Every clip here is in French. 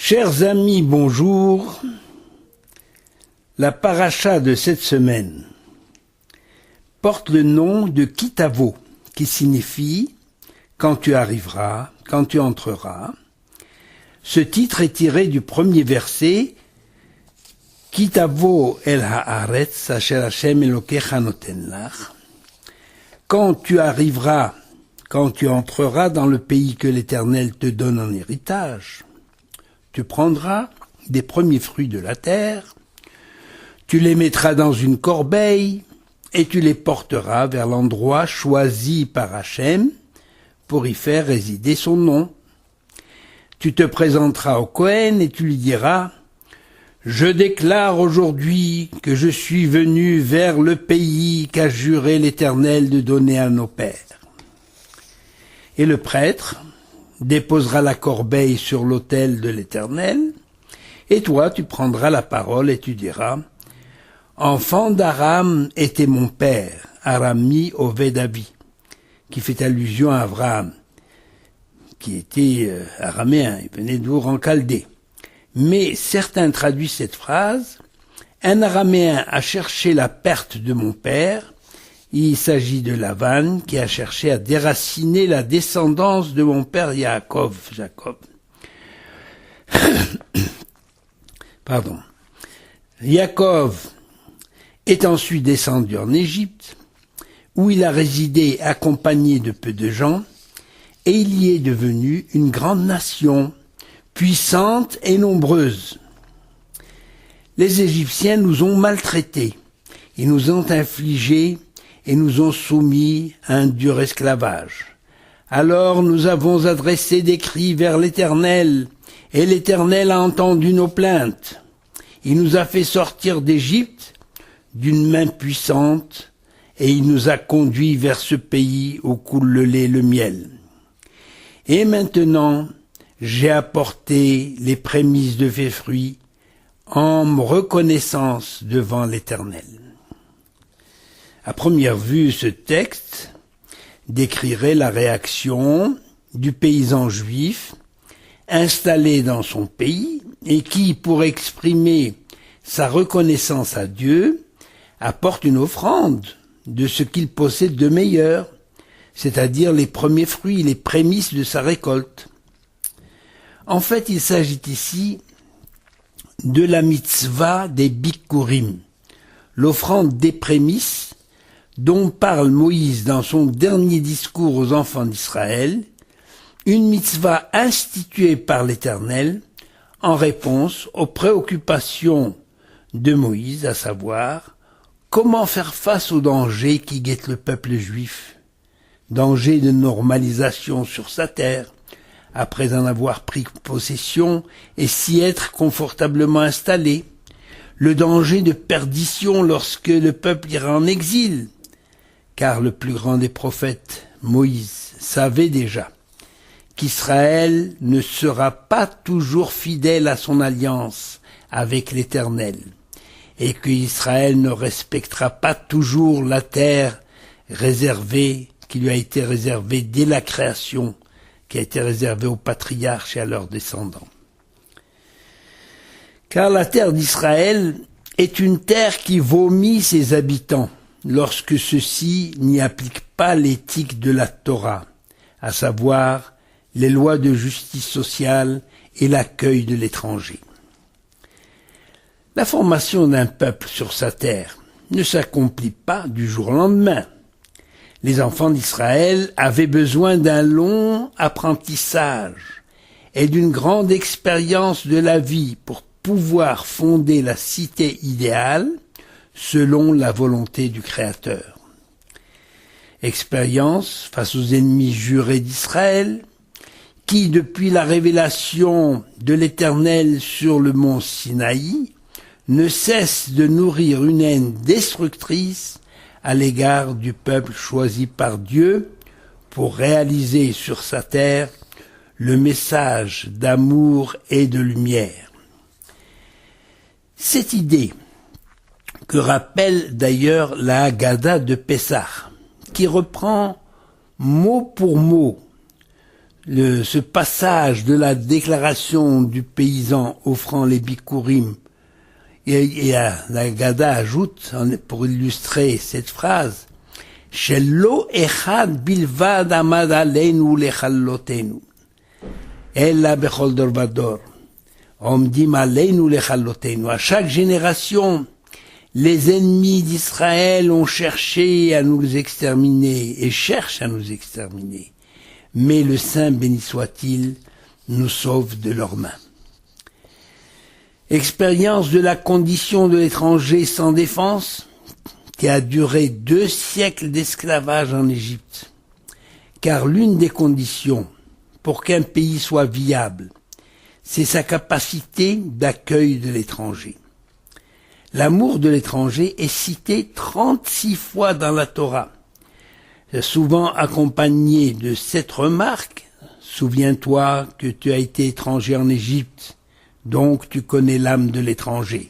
Chers amis, bonjour. La paracha de cette semaine porte le nom de Kitavo, qui signifie « quand tu arriveras, quand tu entreras ». Ce titre est tiré du premier verset « Kitavo el haaretz asher Hashem Elokecha noten lach ». Quand tu arriveras, quand tu entreras dans le pays que l'Éternel te donne en héritage, tu prendras des premiers fruits de la terre, tu les mettras dans une corbeille et tu les porteras vers l'endroit choisi par Hachem pour y faire résider son nom. Tu te présenteras au Kohen et tu lui diras « Je déclare aujourd'hui que je suis venu vers le pays qu'a juré l'Éternel de donner à nos pères. » Et le prêtre déposera la corbeille sur l'autel de l'Éternel, et toi tu prendras la parole et tu diras « Enfant d'Aram était mon père, Arami Ovedavi », qui fait allusion à Abraham, qui était araméen, il venait d'Our en Chaldée. Mais certains traduisent cette phrase « Un araméen a cherché la perte de mon père », il s'agit de Lavan qui a cherché à déraciner la descendance de mon père Jacob. Pardon. Jacob est ensuite descendu en Égypte, où il a résidé accompagné de peu de gens, et il y est devenu une grande nation, puissante et nombreuse. Les Égyptiens nous ont maltraités, ils nous ont infligé et nous ont soumis à un dur esclavage. Alors nous avons adressé des cris vers l'Éternel, et l'Éternel a entendu nos plaintes. Il nous a fait sortir d'Égypte d'une main puissante, et il nous a conduits vers ce pays où coule le lait et le miel. Et maintenant, j'ai apporté les prémices de tes fruits en reconnaissance devant l'Éternel. À première vue, ce texte décrirait la réaction du paysan juif installé dans son pays et qui, pour exprimer sa reconnaissance à Dieu, apporte une offrande de ce qu'il possède de meilleur, c'est-à-dire les premiers fruits, les prémices de sa récolte. En fait, il s'agit ici de la mitzvah des bikurim, l'offrande des prémices dont parle Moïse dans son dernier discours aux enfants d'Israël, une mitzvah instituée par l'Éternel en réponse aux préoccupations de Moïse, à savoir comment faire face aux dangers qui guettent le peuple juif, danger de normalisation sur sa terre, après en avoir pris possession et s'y être confortablement installé, le danger de perdition lorsque le peuple ira en exil, car le plus grand des prophètes, Moïse, savait déjà qu'Israël ne sera pas toujours fidèle à son alliance avec l'Éternel, et qu'Israël ne respectera pas toujours la terre réservée, qui lui a été réservée dès la création, qui a été réservée aux patriarches et à leurs descendants. Car la terre d'Israël est une terre qui vomit ses habitants, lorsque ceux-ci n'y appliquent pas l'éthique de la Torah, à savoir les lois de justice sociale et l'accueil de l'étranger. La formation d'un peuple sur sa terre ne s'accomplit pas du jour au lendemain. Les enfants d'Israël avaient besoin d'un long apprentissage et d'une grande expérience de la vie pour pouvoir fonder la cité idéale selon la volonté du Créateur. Expérience face aux ennemis jurés d'Israël, qui, depuis la révélation de l'Éternel sur le mont Sinaï, ne cesse de nourrir une haine destructrice à l'égard du peuple choisi par Dieu pour réaliser sur sa terre le message d'amour et de lumière. Cette idée, que rappelle d'ailleurs la Haggadah de Pessah, qui reprend mot pour mot ce passage de la déclaration du paysan offrant les bikurim, et la Gada ajoute, pour illustrer cette phrase, Shelo echad bilvad amad aleinu lechallotenu, ella bechol dor vador, omdim aleinu lechallotenu. À chaque génération, les ennemis d'Israël ont cherché à nous exterminer et cherchent à nous exterminer. Mais le Saint, béni soit-il, nous sauve de leurs mains. Expérience de la condition de l'étranger sans défense, qui a duré 2 siècles d'esclavage en Égypte. Car l'une des conditions pour qu'un pays soit viable, c'est sa capacité d'accueil de l'étranger. L'amour de l'étranger est cité 36 fois dans la Torah, souvent accompagné de cette remarque, « Souviens-toi que tu as été étranger en Égypte, donc tu connais l'âme de l'étranger. »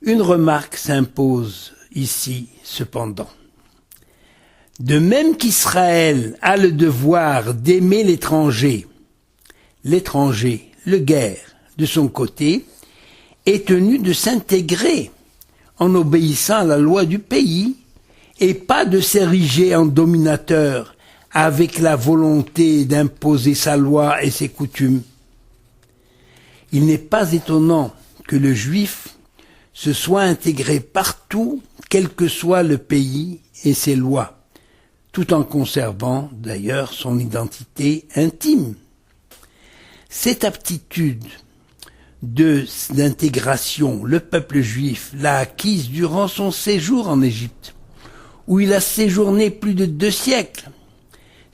Une remarque s'impose ici, cependant. De même qu'Israël a le devoir d'aimer l'étranger, le guerre, de son côté, est tenu de s'intégrer en obéissant à la loi du pays et pas de s'ériger en dominateur avec la volonté d'imposer sa loi et ses coutumes. Il n'est pas étonnant que le juif se soit intégré partout, quel que soit le pays et ses lois, tout en conservant d'ailleurs son identité intime. Cette aptitude d'intégration, le peuple juif l'a acquise durant son séjour en Égypte, où il a séjourné plus de 2 siècles.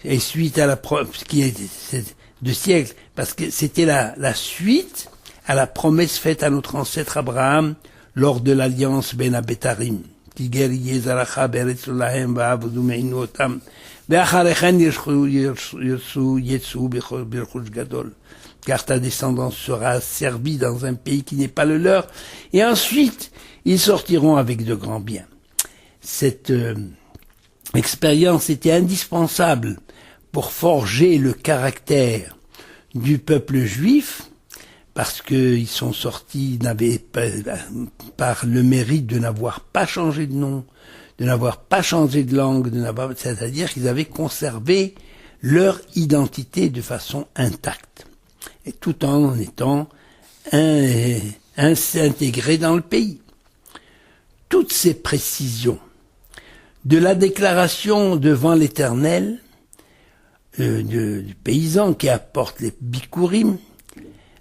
Et suite à qui est 2 siècles, parce que c'était la suite à la promesse faite à notre ancêtre Abraham lors de l'alliance Ben Abetarim. Car ta descendance sera servie dans un pays qui n'est pas le leur, et ensuite ils sortiront avec de grands biens. Cette expérience était indispensable pour forger le caractère du peuple juif, parce qu'ils sont sortis, par le mérite de n'avoir pas changé de nom, de n'avoir pas changé de langue, c'est-à-dire qu'ils avaient conservé leur identité de façon intacte, et tout en étant intégrés dans le pays. Toutes ces précisions de la déclaration devant l'Éternel du paysan qui apporte les bikurim,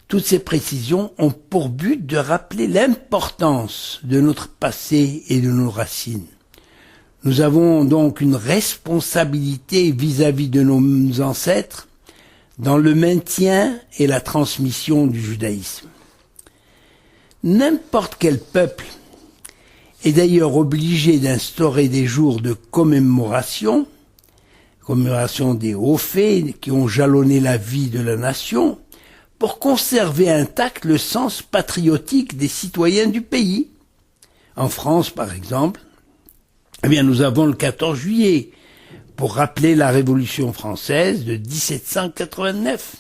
toutes ces précisions ont pour but de rappeler l'importance de notre passé et de nos racines. Nous avons donc une responsabilité vis-à-vis de nos ancêtres dans le maintien et la transmission du judaïsme. N'importe quel peuple est d'ailleurs obligé d'instaurer des jours de commémoration des hauts faits qui ont jalonné la vie de la nation, pour conserver intact le sens patriotique des citoyens du pays. En France, par exemple, nous avons le 14 juillet, pour rappeler la Révolution française de 1789,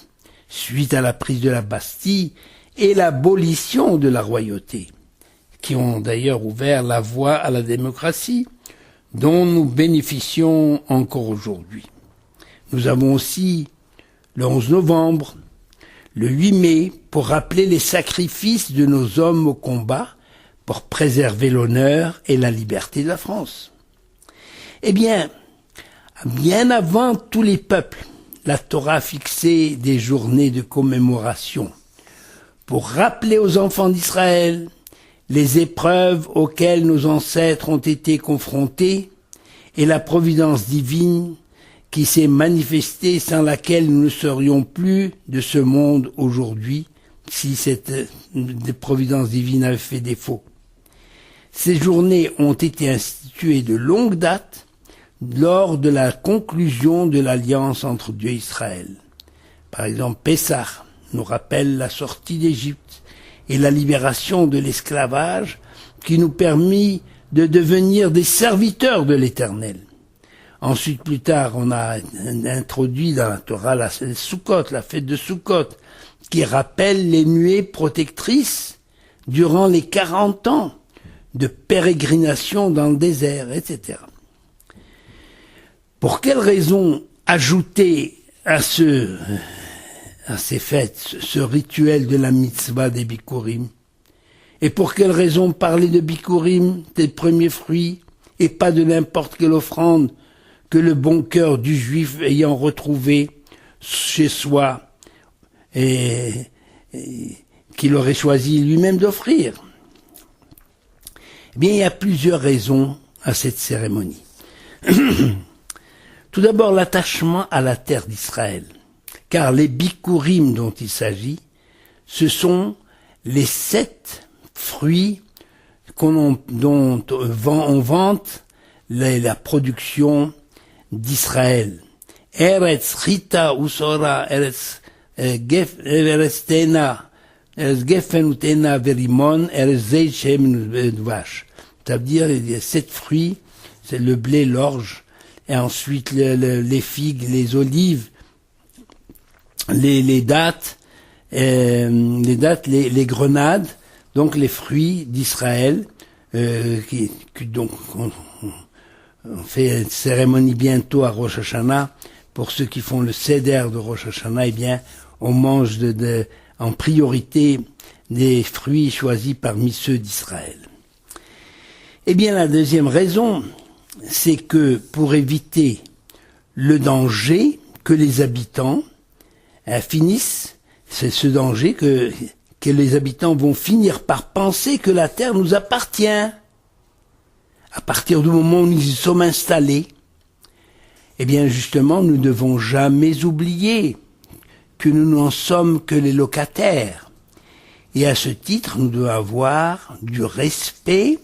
suite à la prise de la Bastille et l'abolition de la royauté, qui ont d'ailleurs ouvert la voie à la démocratie, dont nous bénéficions encore aujourd'hui. Nous avons aussi le 11 novembre, le 8 mai, pour rappeler les sacrifices de nos hommes au combat pour préserver l'honneur et la liberté de la France. Eh bien avant tous les peuples, la Torah a fixé des journées de commémoration pour rappeler aux enfants d'Israël les épreuves auxquelles nos ancêtres ont été confrontés et la providence divine qui s'est manifestée, sans laquelle nous ne serions plus de ce monde aujourd'hui si cette providence divine avait fait défaut. Ces journées ont été instituées de longue date lors de la conclusion de l'alliance entre Dieu et Israël. Par exemple, Pessah nous rappelle la sortie d'Égypte et la libération de l'esclavage qui nous permit de devenir des serviteurs de l'Éternel. Ensuite, plus tard, on a introduit dans la Torah la Sukkot, la fête de Sukkot, qui rappelle les nuées protectrices durant les 40 ans de pérégrination dans le désert, etc. Pour quelle raison ajouter à ces fêtes ce rituel de la mitzvah des Bikurim? Et pour quelle raison parler de Bikurim, des premiers fruits, et pas de n'importe quelle offrande que le bon cœur du juif ayant retrouvé chez soi et qu'il aurait choisi lui-même d'offrir? Eh bien, il y a plusieurs raisons à cette cérémonie. Tout d'abord, l'attachement à la terre d'Israël, car les bikurim dont il s'agit, ce sont les 7 fruits dont on vante la production d'Israël. Eretz, Chita, Usora, Eretz Tena, Eretz Geffen Utena, Verimon, Eretz Zeit, Shem, Dvash. C'est-à-dire, il y a 7 fruits, c'est le blé, l'orge, et ensuite les figues, les olives, les dattes, les grenades, donc les fruits d'Israël, donc on fait une cérémonie bientôt à Rosh Hashanah. Pour ceux qui font le seder de Rosh Hashanah, eh bien, on mange en priorité des fruits choisis parmi ceux d'Israël. Eh bien, la deuxième raison, c'est que pour éviter le danger que les habitants finissent, c'est ce danger que les habitants vont finir par penser que la terre nous appartient. À partir du moment où nous y sommes installés, eh bien justement, nous ne devons jamais oublier que nous n'en sommes que les locataires. Et à ce titre, nous devons avoir du respect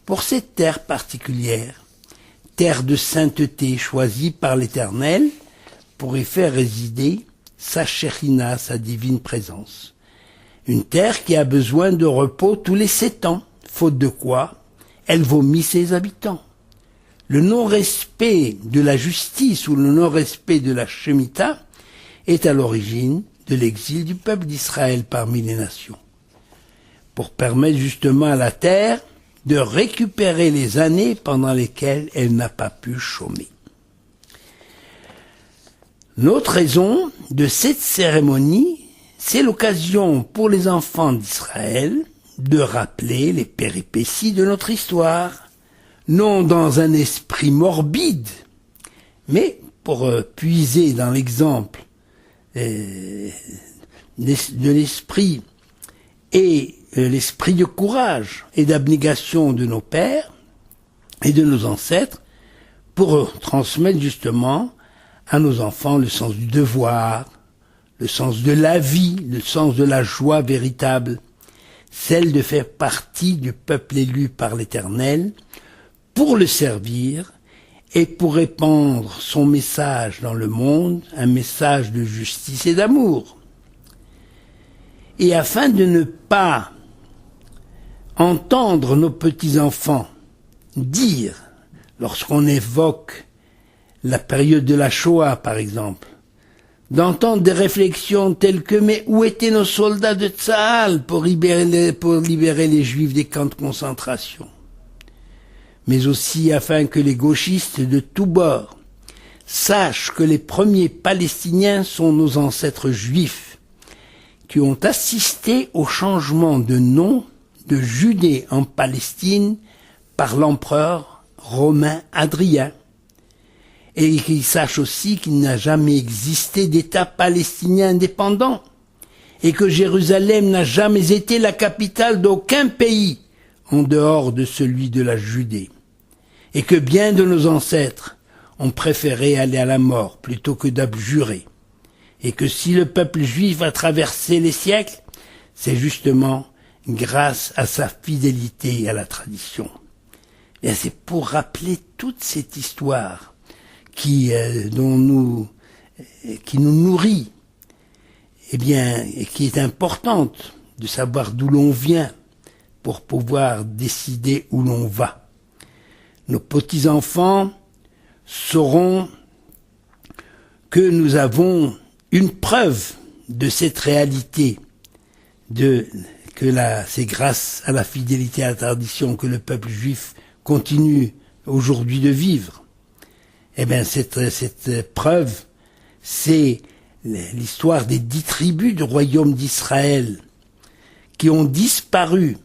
pour cette terre particulière, terre de sainteté choisie par l'Éternel pour y faire résider sa Shekhinah, sa divine présence. Une terre qui a besoin de repos tous les 7 ans, faute de quoi elle vomit ses habitants. Le non-respect de la justice ou le non-respect de la Shemitah est à l'origine de l'exil du peuple d'Israël parmi les nations. Pour permettre justement à la terre de récupérer les années pendant lesquelles elle n'a pas pu chômer. L'autre raison de cette cérémonie, c'est l'occasion pour les enfants d'Israël de rappeler les péripéties de notre histoire, non dans un esprit morbide, mais pour puiser dans l'exemple de l'esprit et l'esprit de courage et d'abnégation de nos pères et de nos ancêtres pour transmettre justement à nos enfants le sens du devoir, le sens de la vie, le sens de la joie véritable, celle de faire partie du peuple élu par l'Éternel pour le servir et pour répandre son message dans le monde, un message de justice et d'amour. Et afin de ne pas entendre nos petits-enfants dire, lorsqu'on évoque la période de la Shoah, par exemple, d'entendre des réflexions telles que « Mais où étaient nos soldats de Tsahal pour libérer les Juifs des camps de concentration ?» Mais aussi afin que les gauchistes de tous bords sachent que les premiers Palestiniens sont nos ancêtres juifs, qui ont assisté au changement de nom de Judée en Palestine par l'empereur romain Hadrien, et qu'ils sachent aussi qu'il n'a jamais existé d'État palestinien indépendant, et que Jérusalem n'a jamais été la capitale d'aucun pays en dehors de celui de la Judée, et que bien de nos ancêtres ont préféré aller à la mort plutôt que d'abjurer, et que si le peuple juif a traversé les siècles, c'est justement grâce à sa fidélité à la tradition. Et c'est pour rappeler toute cette histoire qui nous nourrit, eh bien, et qui est importante de savoir d'où l'on vient pour pouvoir décider où l'on va. Nos petits-enfants sauront que nous avons une preuve de cette réalité, c'est grâce à la fidélité à la tradition que le peuple juif continue aujourd'hui de vivre. Eh bien, cette preuve, c'est l'histoire des 10 tribus du royaume d'Israël qui ont disparu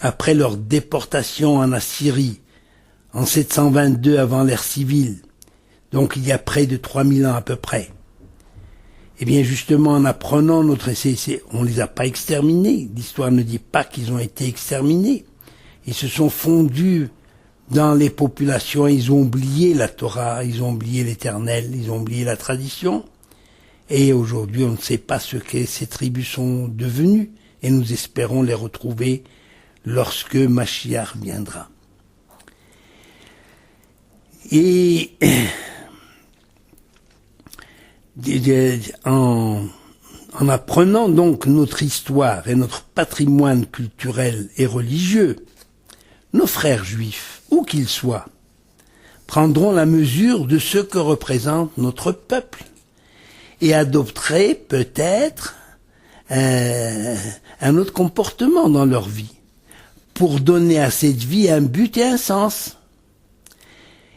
après leur déportation en Assyrie en 722 avant l'ère civile, donc il y a près de 3000 ans à peu près. Eh bien justement, en apprenant notre essai, on ne les a pas exterminés. L'histoire ne dit pas qu'ils ont été exterminés. Ils se sont fondus dans les populations, ils ont oublié la Torah, ils ont oublié l'Éternel, ils ont oublié la tradition. Et aujourd'hui, on ne sait pas ce que ces tribus sont devenues. Et nous espérons les retrouver lorsque Mashiach viendra. Et en apprenant donc notre histoire et notre patrimoine culturel et religieux, nos frères juifs, où qu'ils soient, prendront la mesure de ce que représente notre peuple et adopteraient peut-être un autre comportement dans leur vie pour donner à cette vie un but et un sens.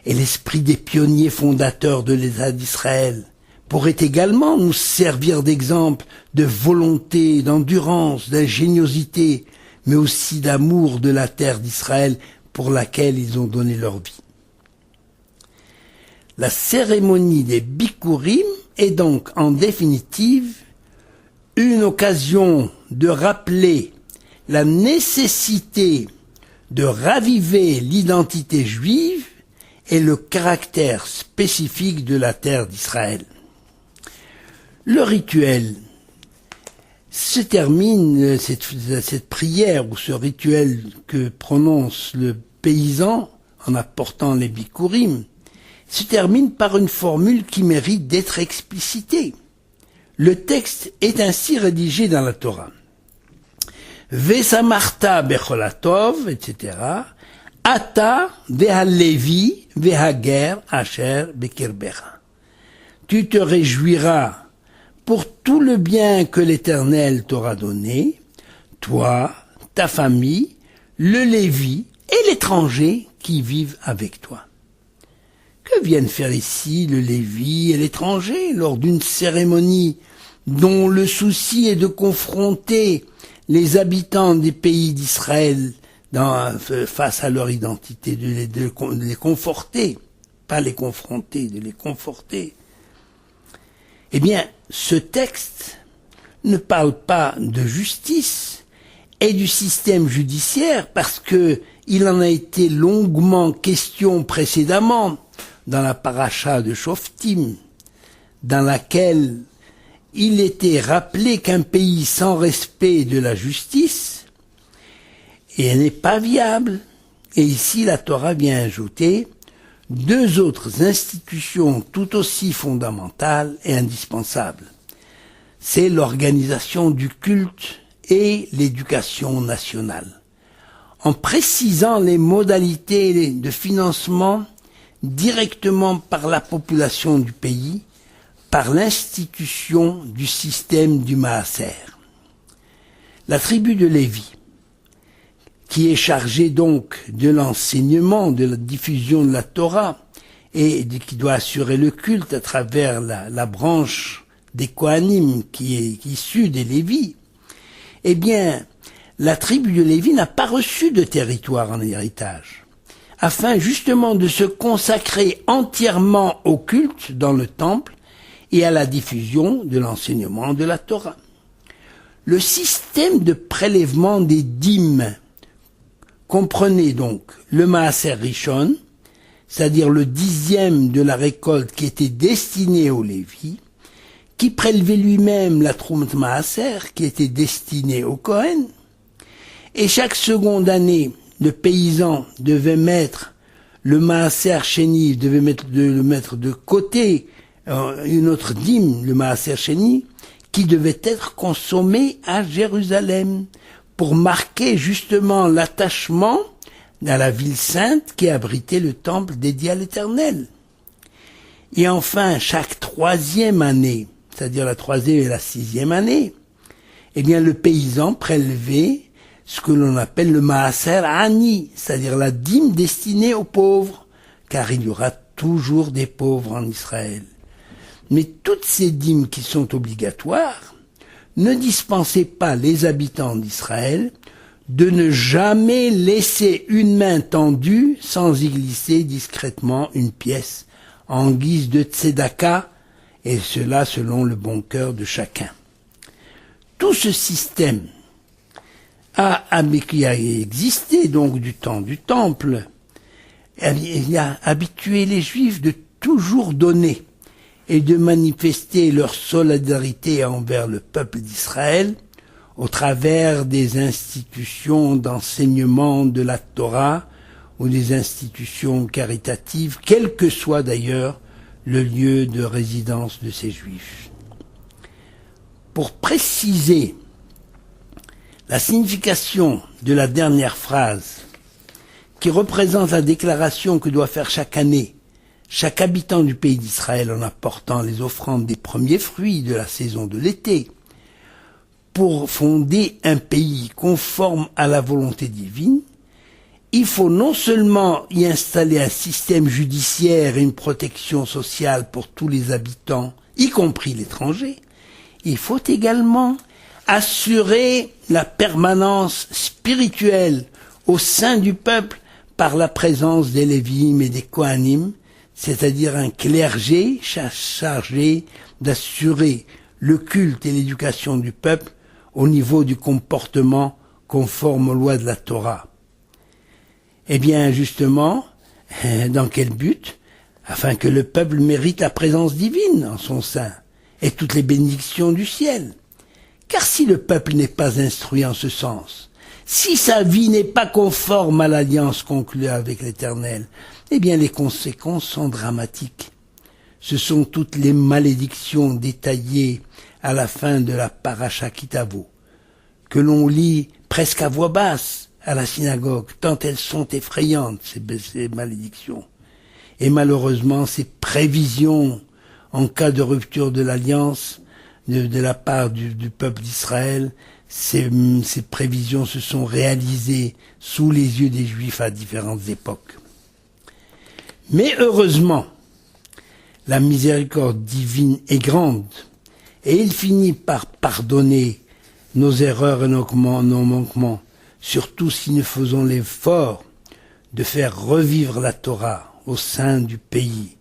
Et l'esprit des pionniers fondateurs de l'État d'Israël pourrait également nous servir d'exemple de volonté, d'endurance, d'ingéniosité, mais aussi d'amour de la terre d'Israël pour laquelle ils ont donné leur vie. La cérémonie des Bikurim est donc en définitive une occasion de rappeler la nécessité de raviver l'identité juive et le caractère spécifique de la terre d'Israël. Le rituel se termine, cette prière ou ce rituel que prononce le paysan en apportant les bikurim, se termine par une formule qui mérite d'être explicitée. Le texte est ainsi rédigé dans la Torah. Vesamarta becholatov, etc. Ata vehalevi vehager asher bekirbecha. Tu te réjouiras pour tout le bien que l'Éternel t'aura donné, toi, ta famille, le Lévi et l'étranger qui vivent avec toi. Que viennent faire ici le Lévi et l'étranger lors d'une cérémonie dont le souci est de confronter les habitants des pays d'Israël face à leur identité, de les conforter, pas les confronter, de les conforter. Eh bien, ce texte ne parle pas de justice et du système judiciaire parce que il en a été longuement question précédemment dans la paracha de Shoftim, dans laquelle il était rappelé qu'un pays sans respect de la justice n'est pas viable. Et ici, la Torah vient ajouter 2 autres institutions tout aussi fondamentales et indispensables. C'est l'organisation du culte et l'éducation nationale. En précisant les modalités de financement directement par la population du pays, par l'institution du système du Maaser. La tribu de Lévi, qui est chargée donc de l'enseignement, de la diffusion de la Torah, et qui doit assurer le culte à travers la branche des Kohanim qui est issue des Lévis, eh bien, la tribu de Lévi n'a pas reçu de territoire en héritage, afin justement de se consacrer entièrement au culte dans le temple et à la diffusion de l'enseignement de la Torah. Le système de prélèvement des dîmes comprenait donc le Maaser Rishon, c'est-à-dire le 10e de la récolte qui était destiné au Lévi, qui prélevait lui-même la Troumat Maaser qui était destinée au Kohen, et chaque seconde année, le paysan devait mettre le Maaser Sheni, devait le mettre de côté une autre dîme, le Maaser Sheni, qui devait être consommé à Jérusalem pour marquer justement l'attachement à la ville sainte qui abritait le temple dédié à l'Éternel. Et enfin, chaque 3e année, c'est-à-dire la 3e et la 6e année, eh bien, le paysan prélevait ce que l'on appelle le maaser ani, c'est-à-dire la dîme destinée aux pauvres, car il y aura toujours des pauvres en Israël. Mais toutes ces dîmes qui sont obligatoires ne dispensaient pas les habitants d'Israël de ne jamais laisser une main tendue sans y glisser discrètement une pièce en guise de tzedaka, et cela selon le bon cœur de chacun. Tout ce système qui a existé donc du temps du Temple, il a habitué les Juifs de toujours donner et de manifester leur solidarité envers le peuple d'Israël au travers des institutions d'enseignement de la Torah ou des institutions caritatives, quel que soit d'ailleurs le lieu de résidence de ces Juifs. Pour préciser la signification de la dernière phrase, qui représente la déclaration que doit faire chaque année chaque habitant du pays d'Israël en apportant les offrandes des premiers fruits de la saison de l'été, pour fonder un pays conforme à la volonté divine, il faut non seulement y installer un système judiciaire et une protection sociale pour tous les habitants, y compris l'étranger, il faut également assurer la permanence spirituelle au sein du peuple par la présence des Lévim et des Kohanim, c'est-à-dire un clergé chargé d'assurer le culte et l'éducation du peuple au niveau du comportement conforme aux lois de la Torah. Eh bien, justement, dans quel but? Afin que le peuple mérite la présence divine en son sein et toutes les bénédictions du ciel. Car si le peuple n'est pas instruit en ce sens, si sa vie n'est pas conforme à l'alliance conclue avec l'Éternel, eh bien les conséquences sont dramatiques. Ce sont toutes les malédictions détaillées à la fin de la Parasha Kitavo, que l'on lit presque à voix basse à la synagogue, tant elles sont effrayantes, ces malédictions. Et malheureusement, ces prévisions en cas de rupture de l'alliance de la part du peuple d'Israël, ces prévisions se sont réalisées sous les yeux des Juifs à différentes époques. Mais heureusement, la miséricorde divine est grande, et il finit par pardonner nos erreurs et nos manquements, surtout si nous faisons l'effort de faire revivre la Torah au sein du pays,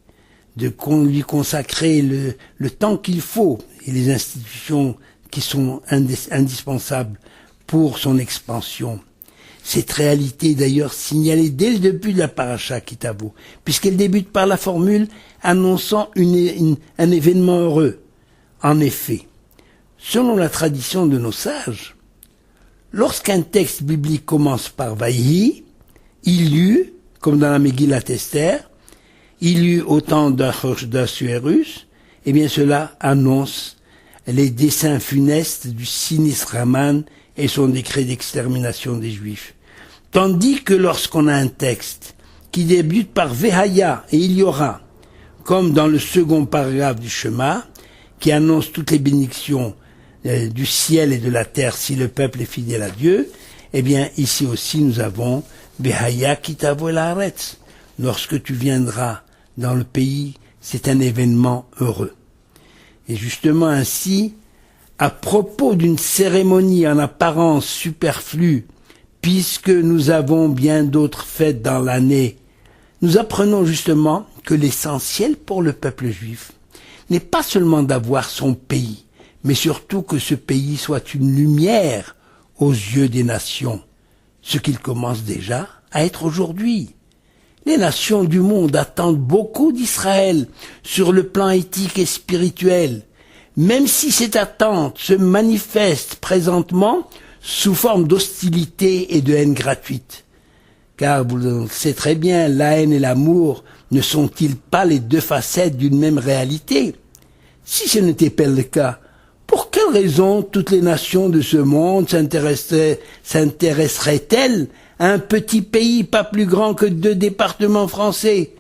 de lui consacrer le temps qu'il faut et les institutions qui sont indispensables pour son expansion. Cette réalité est d'ailleurs signalée dès le début de la Parasha Kitavo, puisqu'elle débute par la formule annonçant un événement heureux. En effet, selon la tradition de nos sages, lorsqu'un texte biblique commence par Vaïhi, il y eut, comme dans la Megillat Esther, il y eut au temps d'Assuérus, eh bien cela annonce les desseins funestes du sinistre Haman et son décret d'extermination des Juifs. Tandis que lorsqu'on a un texte qui débute par Vehaya et il y aura, comme dans le second paragraphe du Shema, qui annonce toutes les bénédictions du ciel et de la terre si le peuple est fidèle à Dieu, eh bien ici aussi nous avons Vehaya kitavo el haaretz. Lorsque tu viendras dans le pays, c'est un événement heureux. Et justement ainsi, à propos d'une cérémonie en apparence superflue, puisque nous avons bien d'autres fêtes dans l'année, nous apprenons justement que l'essentiel pour le peuple juif n'est pas seulement d'avoir son pays, mais surtout que ce pays soit une lumière aux yeux des nations, ce qu'il commence déjà à être aujourd'hui. Les nations du monde attendent beaucoup d'Israël sur le plan éthique et spirituel, même si cette attente se manifeste présentement sous forme d'hostilité et de haine gratuite. Car vous le savez très bien, la haine et l'amour ne sont-ils pas les deux facettes d'une même réalité? Si ce n'était pas le cas, pour quelle raison toutes les nations de ce monde s'intéresseraient-elles à un petit pays pas plus grand que 2 départements français?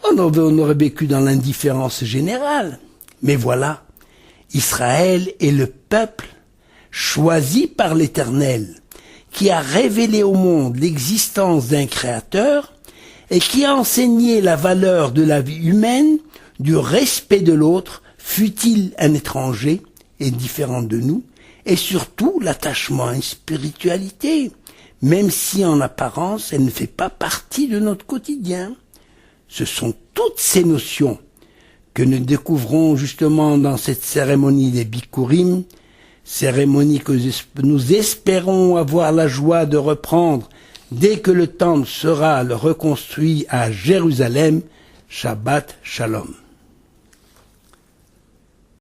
on aurait vécu dans l'indifférence générale. Mais voilà, Israël est le peuple choisi par l'Éternel, qui a révélé au monde l'existence d'un Créateur et qui a enseigné la valeur de la vie humaine, du respect de l'autre, fût-il un étranger et différent de nous, et surtout l'attachement à une spiritualité, même si en apparence elle ne fait pas partie de notre quotidien. Ce sont toutes ces notions que nous découvrons justement dans cette cérémonie des Bikurim, cérémonie que nous espérons avoir la joie de reprendre dès que le temple sera reconstruit à Jérusalem. Shabbat Shalom.